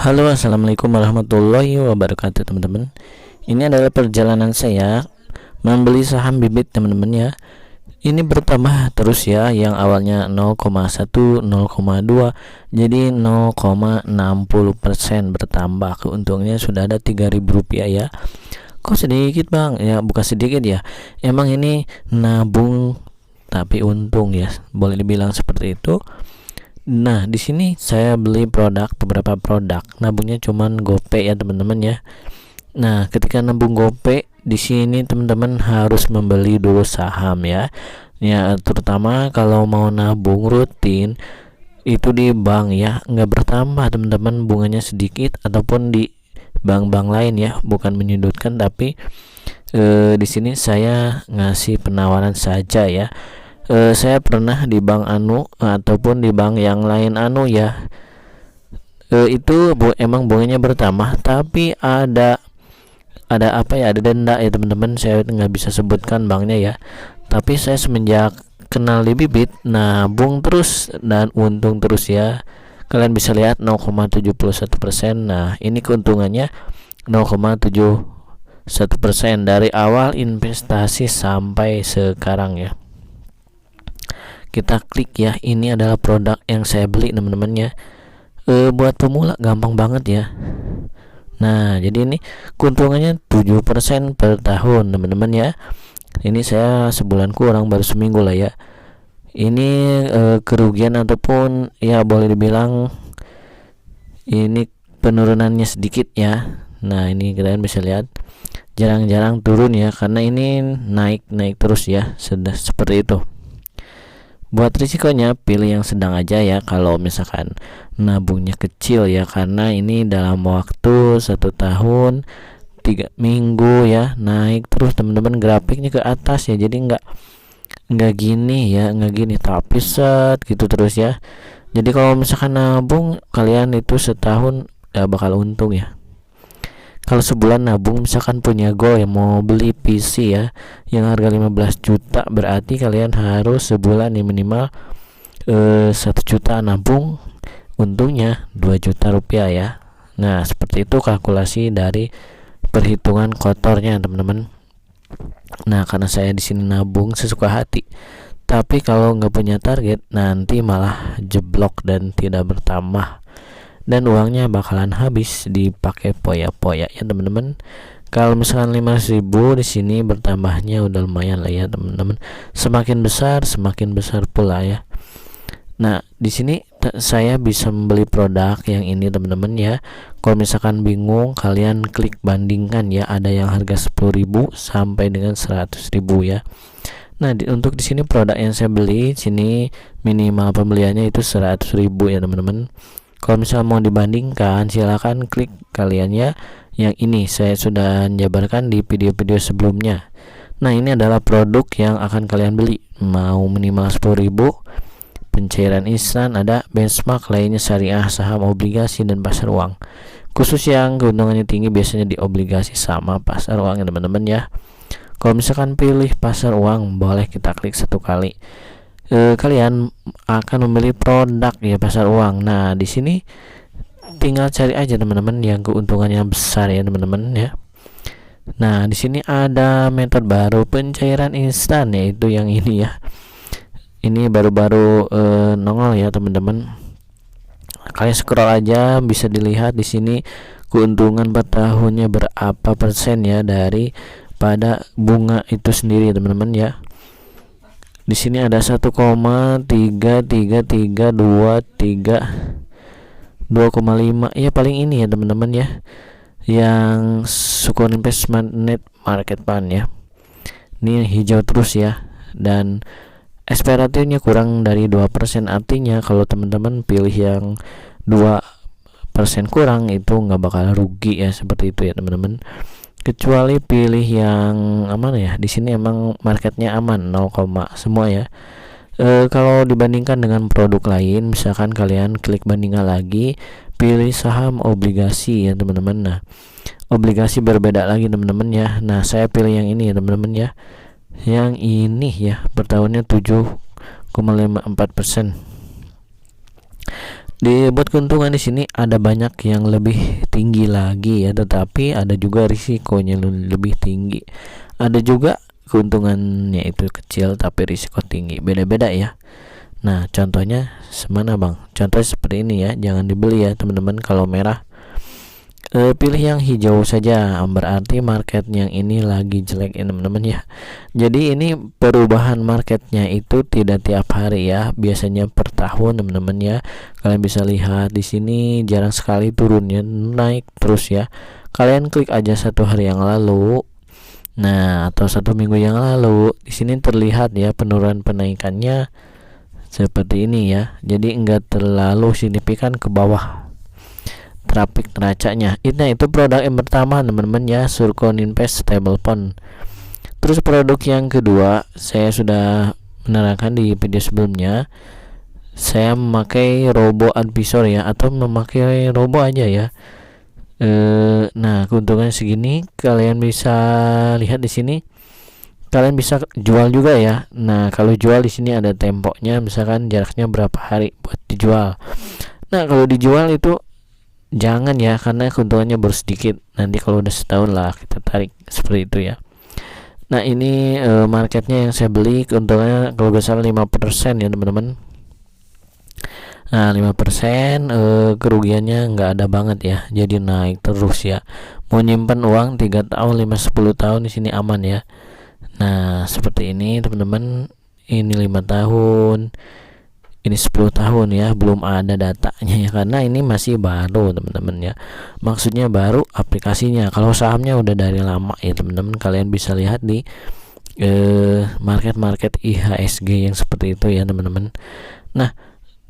Halo, assalamualaikum warahmatullahi wabarakatuh, teman-teman. Ini adalah perjalanan saya membeli saham bibit, teman-teman ya. Ini bertambah terus ya, yang awalnya 0,1, 0,2 jadi 0,60% bertambah. Keuntungannya sudah ada Rp3.000 ya. Kok sedikit, Bang? Ya, bukan sedikit ya. Emang ini nabung tapi untung ya, boleh dibilang seperti itu. Nah, di sini saya beli beberapa produk. Nabungnya cuman GoPay ya, teman-teman ya. Nah, ketika nabung GoPay di sini teman-teman harus membeli dulu saham ya. Ya, terutama kalau mau nabung rutin itu di bank ya, nggak bertambah teman-teman, bunganya sedikit, ataupun di bank-bank lain ya, bukan menyudutkan, tapi di sini saya ngasih penawaran saja ya. Saya pernah di bank anu ataupun di bank yang lain anu ya, itu emang bunganya bertambah, tapi ada apa ya, ada denda ya teman-teman. Saya nggak bisa sebutkan banknya ya, tapi saya semenjak kenal di bibit nabung terus dan untung terus ya. Kalian bisa lihat 0,71%. Nah, ini keuntungannya 0,71% dari awal investasi sampai sekarang ya. Kita klik ya, ini adalah produk yang saya beli teman-teman ya. Buat pemula gampang banget ya. Nah, jadi ini keuntungannya 7% per tahun teman-teman ya. Ini saya sebulan kurang, baru seminggu lah ya. Ini kerugian ataupun ya boleh dibilang ini penurunannya sedikit ya. Nah, ini kalian bisa lihat jarang-jarang turun ya, karena ini naik terus ya, sudah seperti itu. Buat risikonya pilih yang sedang aja ya, kalau misalkan nabungnya kecil ya, karena ini dalam waktu 1 tahun 3 minggu ya naik terus teman-teman, grafiknya ke atas ya, jadi nggak gini ya, nggak gini tapi set gitu terus ya. Jadi kalau misalkan nabung kalian itu setahun gak bakal untung ya. Kalau sebulan nabung misalkan punya goal yang mau beli PC ya yang harga 15 juta, berarti kalian harus sebulan nih minimal 1 juta nabung, untungnya 2 juta rupiah ya. Nah, seperti itu kalkulasi dari perhitungan kotornya teman-teman. Nah, karena saya di sini nabung sesuka hati, tapi kalau nggak punya target nanti malah jeblok dan tidak bertambah, dan uangnya bakalan habis dipakai poya-poya ya teman-teman. Kalau misalkan 5.000 di sini bertambahnya udah lumayan lah ya teman-teman. Semakin besar pula ya. Nah, di sini saya bisa membeli produk yang ini teman-teman ya. Kalau misalkan bingung kalian klik bandingkan ya, ada yang harga 10.000 sampai dengan 100.000 ya. Nah, untuk di sini produk yang saya beli sini minimal pembeliannya itu 100.000 ya teman-teman. Kalau misalnya mau dibandingkan silahkan klik kalian ya. Yang ini saya sudah jabarkan di video-video sebelumnya. Nah, ini adalah produk yang akan kalian beli. Mau minimal 10.000, pencairan instan, ada benchmark lainnya, syariah, saham, obligasi, dan pasar uang. Khusus yang keuntungannya tinggi biasanya di obligasi sama pasar uang ya teman-teman ya. Kalau misalkan pilih pasar uang, boleh kita klik 1 kali. Kalian akan membeli produk ya pasar uang. Nah, di sini tinggal cari aja teman-teman yang keuntungannya besar ya teman-teman ya. Nah, di sini ada metode baru pencairan instan, yaitu yang ini ya. Ini baru-baru nongol ya teman-teman. Kalian scroll aja, bisa dilihat di sini keuntungan per tahunnya berapa persen ya dari pada bunga itu sendiri teman-teman ya. Di sini ada 1,33323 2,5 ya, paling ini ya teman-teman ya, yang Sukor Investment Net Market Fund ya. Ini hijau terus ya, dan ekspiratifnya kurang dari 2%, artinya kalau teman-teman pilih yang 2% kurang itu nggak bakal rugi ya, seperti itu ya teman-teman. Kecuali pilih yang aman ya, di sini emang marketnya aman 0, semua ya. Kalau dibandingkan dengan produk lain, misalkan kalian klik bandingkan lagi, pilih saham, obligasi ya teman-teman. Nah, obligasi berbeda lagi teman-teman ya. Nah, saya pilih yang ini ya teman-teman ya. Yang ini ya, per tahunnya 7,54%. Buat keuntungan di sini ada banyak yang lebih tinggi lagi ya, tetapi ada juga risikonya lebih tinggi. Ada juga keuntungannya itu kecil tapi risiko tinggi. Beda-beda ya. Nah, contohnya semana bang? Contohnya seperti ini ya, jangan dibeli ya teman-teman kalau merah. Pilih yang hijau saja, berarti market yang ini lagi jelek ya teman-teman ya. Jadi ini perubahan marketnya itu tidak tiap hari ya, biasanya per tahun teman-teman ya. Kalian bisa lihat di sini jarang sekali turunnya, naik terus ya. Kalian klik aja satu hari yang lalu, nah atau satu minggu yang lalu, di sini terlihat ya penurunan penaikannya seperti ini ya. Jadi enggak terlalu signifikan ke bawah traffic neracanya. Itu produk yang pertama teman-teman ya, Surcon Invest Stable Fund. Terus produk yang kedua saya sudah menerangkan di video sebelumnya. Saya memakai robo advisor ya, atau memakai robo aja ya. Nah keuntungan segini, kalian bisa lihat di sini. Kalian bisa jual juga ya. Nah kalau jual di sini ada tempoknya, misalkan jaraknya berapa hari buat dijual. Nah kalau dijual itu jangan ya, karena keuntungannya baru sedikit. Nanti kalau udah setahun lah kita tarik, seperti itu ya. Nah ini marketnya yang saya beli, keuntungannya kalau gak salah 5% ya teman-teman. Nah 5% kerugiannya nggak ada banget ya, jadi naik terus ya. Mau nyimpan uang 3 tahun 5-10 tahun di sini aman ya. Nah seperti ini teman-teman, ini 5 tahun, ini 10 tahun ya, belum ada datanya ya, karena ini masih baru teman-teman ya. Maksudnya baru aplikasinya. Kalau sahamnya udah dari lama ya teman-teman, kalian bisa lihat di market IHSG yang seperti itu ya teman-teman. Nah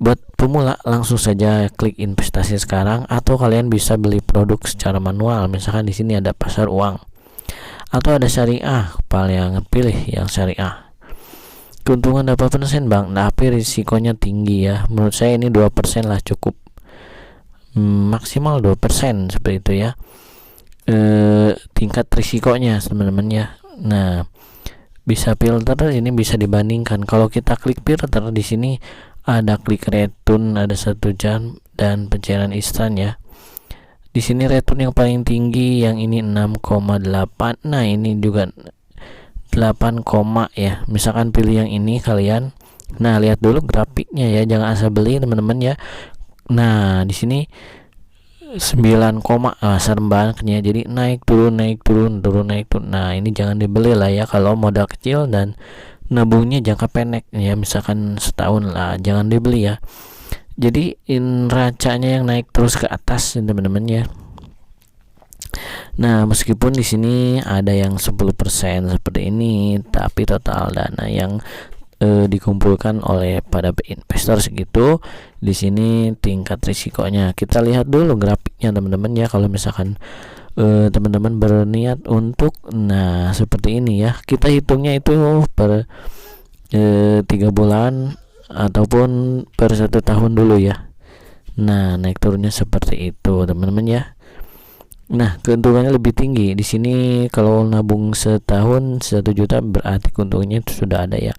buat pemula langsung saja klik investasi sekarang, atau kalian bisa beli produk secara manual. Misalkan di sini ada pasar uang atau ada syariah, paling pilih yang syariah. Keuntungan 8% bang, tapi risikonya tinggi ya. Menurut saya ini 2% lah cukup, maksimal 2% seperti itu ya. Tingkat risikonya teman-teman ya. Nah bisa filter, ini bisa dibandingkan. Kalau kita klik filter di sini ada klik return, ada 1 jam dan pencairan instan ya. Di sini return yang paling tinggi yang ini 6,8. Nah ini juga 8, ya. Misalkan pilih yang ini kalian. Nah lihat dulu grafiknya ya, jangan asal beli teman-teman ya. Nah di sini 9, serem banget ya. Jadi naik turun naik turun naik turun. Nah ini jangan dibeli lah ya kalau modal kecil dan nabungnya jangka pendek ya, misalkan setahun lah, jangan dibeli ya. Jadi racanya yang naik terus ke atas teman-teman ya. Nah meskipun di sini ada yang 10% seperti ini, tapi total dana yang dikumpulkan oleh pada investor segitu. Di sini tingkat risikonya kita lihat dulu grafiknya teman-teman ya. Kalau misalkan teman-teman berniat untuk, nah seperti ini ya, kita hitungnya itu per 3 bulan ataupun per 1 tahun dulu ya. Nah naik turunnya seperti itu teman-teman ya. Nah keuntungannya lebih tinggi di sini. Kalau nabung setahun 1 juta, berarti keuntungannya itu sudah ada ya.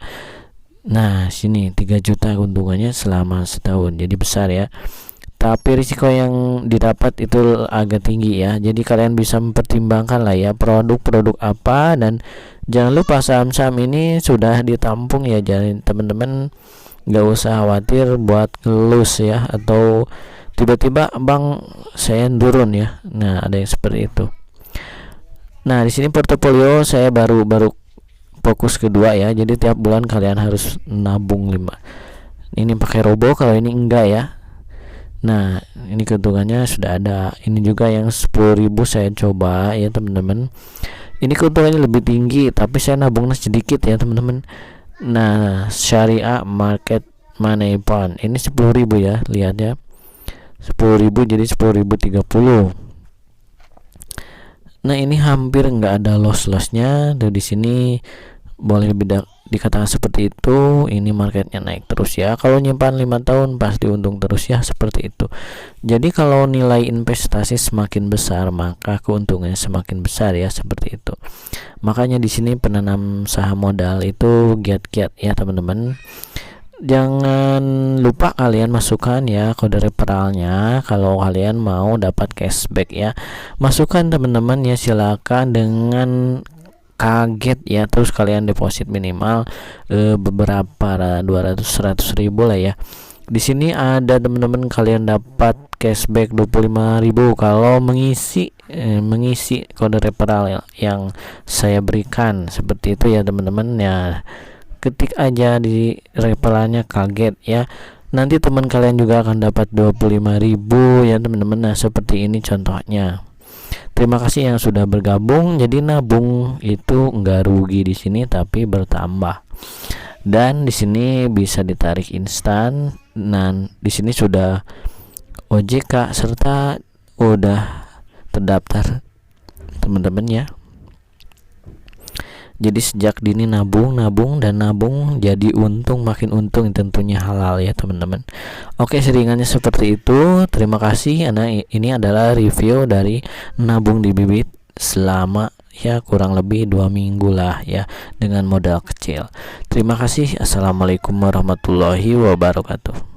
Nah sini 3 juta keuntungannya selama setahun, jadi besar ya. Tapi risiko yang didapat itu agak tinggi ya. Jadi kalian bisa mempertimbangkan lah ya produk-produk apa, dan jangan lupa saham-saham ini sudah ditampung ya. Jadi teman-teman nggak usah khawatir buat ngelus ya, atau tiba-tiba bang saya turun ya. Nah ada yang seperti itu. Nah di sini portofolio saya baru fokus kedua ya. Jadi tiap bulan kalian harus nabung 5. Ini pakai robo, kalau ini enggak ya. Nah ini keuntungannya sudah ada. Ini juga yang 10.000 saya coba ya teman-teman. Ini keuntungannya lebih tinggi, tapi saya nabungnya sedikit ya teman-teman. Nah syariah market money fund ini 10.000 ya, lihat ya, 10.000 jadi 10.030. Nah ini hampir nggak ada loss-lossnya. Dan di sini boleh dikatakan seperti itu. Ini marketnya naik terus ya. Kalau nyimpan 5 tahun pasti untung terus ya, seperti itu. Jadi kalau nilai investasi semakin besar, maka keuntungannya semakin besar ya, seperti itu. Makanya di sini penanam saham modal itu giat-giat ya teman-teman. jangan lupa kalian masukkan ya kode referralnya kalau kalian mau dapat cashback ya. Masukkan teman-teman ya, silakan dengan kaget ya, terus kalian deposit minimal beberapa 200-100 ribu lah ya. Di sini ada teman-teman, kalian dapat cashback 25.000 kalau mengisi kode referral yang saya berikan, seperti itu ya teman-teman ya. Ketik aja di referralnya kaget ya, nanti teman kalian juga akan dapat 25.000 ya teman-teman. Nah seperti ini contohnya. Terima kasih yang sudah bergabung. Jadi nabung itu enggak rugi di sini tapi bertambah. Dan di sini bisa ditarik instan. Dan di sini sudah OJK serta udah terdaftar teman-teman ya. Jadi sejak dini nabung dan nabung jadi untung, makin untung, tentunya halal ya teman-teman. Oke, seringannya seperti itu. Terima kasih. Ini adalah review dari nabung di Bibit selama ya kurang lebih 2 minggu lah ya, dengan modal kecil. Terima kasih. Assalamualaikum warahmatullahi wabarakatuh.